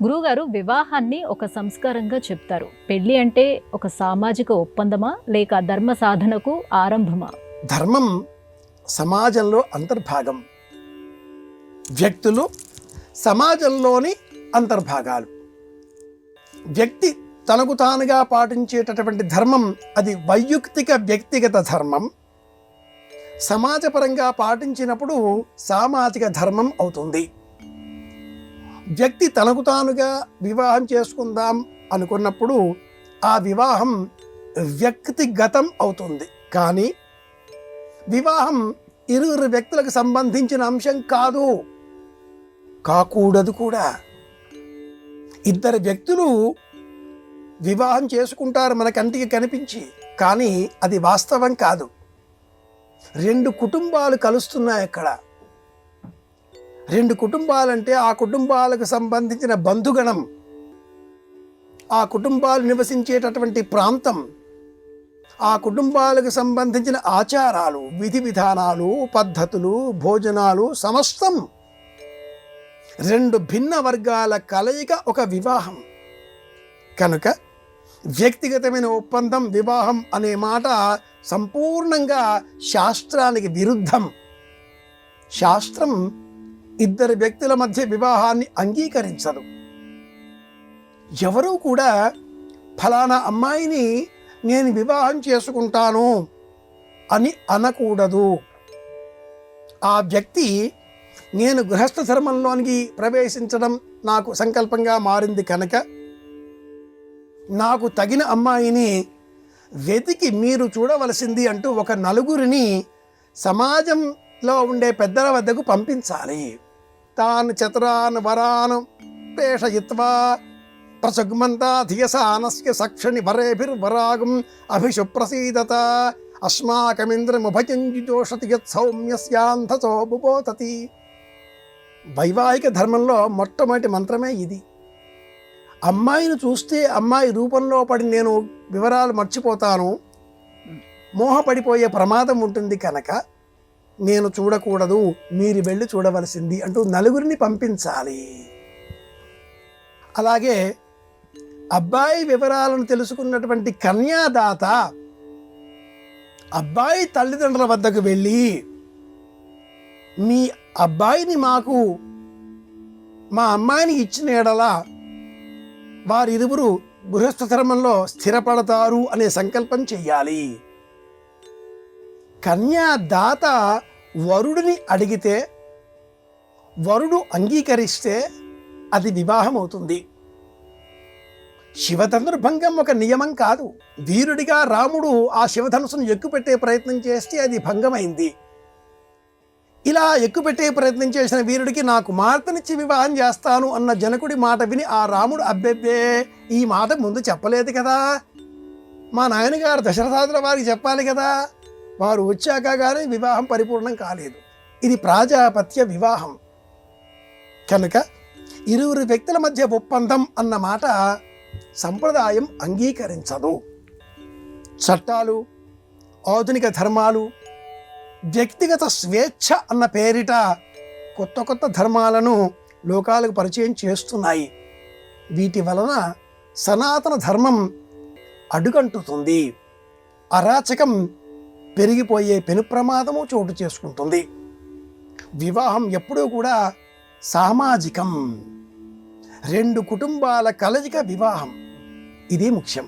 గురువుగారు వివాహాన్ని ఒక సంస్కారంగా చెప్తారు. పెళ్లి అంటే ఒక సామాజిక ఒప్పందమా లేక ధర్మ సాధనకు ఆరంభమా? ధర్మం సమాజంలో అంతర్భాగం. వ్యక్తులు సమాజంలోని అంతర్భాగాలు. వ్యక్తి తనకు తానుగా పాటించేటటువంటి ధర్మం అది వైయక్తిక వ్యక్తిగత ధర్మం. సమాజపరంగా పాటించినప్పుడు సామాజిక ధర్మం అవుతుంది. వ్యక్తి తనకు తానుగా వివాహం చేసుకుందాం అనుకున్నప్పుడు ఆ వివాహం వ్యక్తిగతం అవుతుంది. కానీ వివాహం ఇరువురు వ్యక్తులకు సంబంధించిన అంశం కాదు, కాకూడదు కూడా. ఇద్దరు వ్యక్తులు వివాహం చేసుకుంటారు మన కంటికి కనిపించి, కానీ అది వాస్తవం కాదు. రెండు కుటుంబాలు కలుస్తున్నాయి అక్కడ. రెండు కుటుంబాలంటే ఆ కుటుంబాలకు సంబంధించిన బంధుగణం, ఆ కుటుంబాలు నివసించేటటువంటి ప్రాంతం, ఆ కుటుంబాలకు సంబంధించిన ఆచారాలు, విధి విధానాలు, పద్ధతులు, భోజనాలు సమస్తం రెండు భిన్న వర్గాల కలయిక ఒక వివాహం. కనుక వ్యక్తిగతమైన ఒప్పందం వివాహం అనే మాట సంపూర్ణంగా శాస్త్రానికి విరుద్ధం. శాస్త్రం ఇద్దరు వ్యక్తుల మధ్య వివాహాన్ని అంగీకరించదు. ఎవరూ కూడా ఫలానా అమ్మాయిని నేను వివాహం చేసుకుంటాను అని అనకూడదు. ఆ వ్యక్తి నేను గృహస్థ ధర్మంలోనికి ప్రవేశించడం నాకు సంకల్పంగా మారింది కనుక నాకు తగిన అమ్మాయిని వెతికి మీరు చూడవలసింది అంటూ ఒక నలుగురిని సమాజంలో ఉండే పెద్దల వద్దకు పంపించాలి. తాను చతురాన్ వరాన్ ప్రేషయిత్వా ప్రసగ్మంతా ధియసానస్య సక్షణి వరేభిర్వరాగం అభిషుప్రసీదత అస్మాకమింద్రముభయంజోషతి యత్ సౌమ్యస్యాంధసో బుబోతతి. వైవాహిక ధర్మంలో మొట్టమొదటి మంత్రమే ఇది. అమ్మాయిని చూస్తే అమ్మాయి రూపంలో పడి నేను వివరాలు మర్చిపోతాను, మోహపడిపోయే ప్రమాదం ఉంటుంది కనుక నేను చూడకూడదు, మీరు వెళ్ళి చూడవలసింది అంటూ నలుగురిని పంపించాలి. అలాగే అబ్బాయి వివరాలను తెలుసుకున్నటువంటి కన్యాదాత అబ్బాయి తల్లిదండ్రుల వద్దకు వెళ్ళి మీ అబ్బాయిని మాకు మా అమ్మాయిని ఇచ్చిన ఎడలా వారిరువురు గృహస్థ ధర్మంలో స్థిరపడతారు అనే సంకల్పం చెయ్యాలి. కన్యాదాత వరుడిని అడిగితే వరుడు అంగీకరిస్తే అది వివాహం అవుతుంది. శివధనుర్భంగం ఒక నియమం కాదు. వీరుడిగా రాముడు ఆ శివధనుసును ఎక్కుపెట్టే ప్రయత్నం చేస్తే అది భంగమైంది. ఇలా ఎక్కుపెట్టే ప్రయత్నం చేసిన వీరుడికి నా కుమార్తెనిచ్చి వివాహం చేస్తాను అన్న జనకుడి మాట విని ఆ రాముడు అబ్బెబ్బే ఈ మాట ముందు చెప్పలేదు కదా, మా నాయనగారు దశరథాదుల వారికి చెప్పాలి కదా, వారు వచ్చాక కానీ వివాహం పరిపూర్ణం కాలేదు. ఇది ప్రాజాపత్య వివాహం. కనుక ఇరువురు వ్యక్తుల మధ్య ఒప్పందం అన్న మాట సంప్రదాయం అంగీకరించదు. చట్టాలు, ఆధునిక ధర్మాలు, వ్యక్తిగత స్వేచ్ఛ అన్న పేరిట కొత్త కొత్త ధర్మాలను లోకాలకు పరిచయం చేస్తున్నాయి. వీటి వలన సనాతన ధర్మం అడుగంటుతుంది. అరాచకం పెరిగిపోయే పెను ప్రమాదము చోటు చేసుకుంటుంది. వివాహం ఎప్పుడూ కూడా సామాజికం. రెండు కుటుంబాల కలయిక వివాహం. ఇది ముఖ్యం.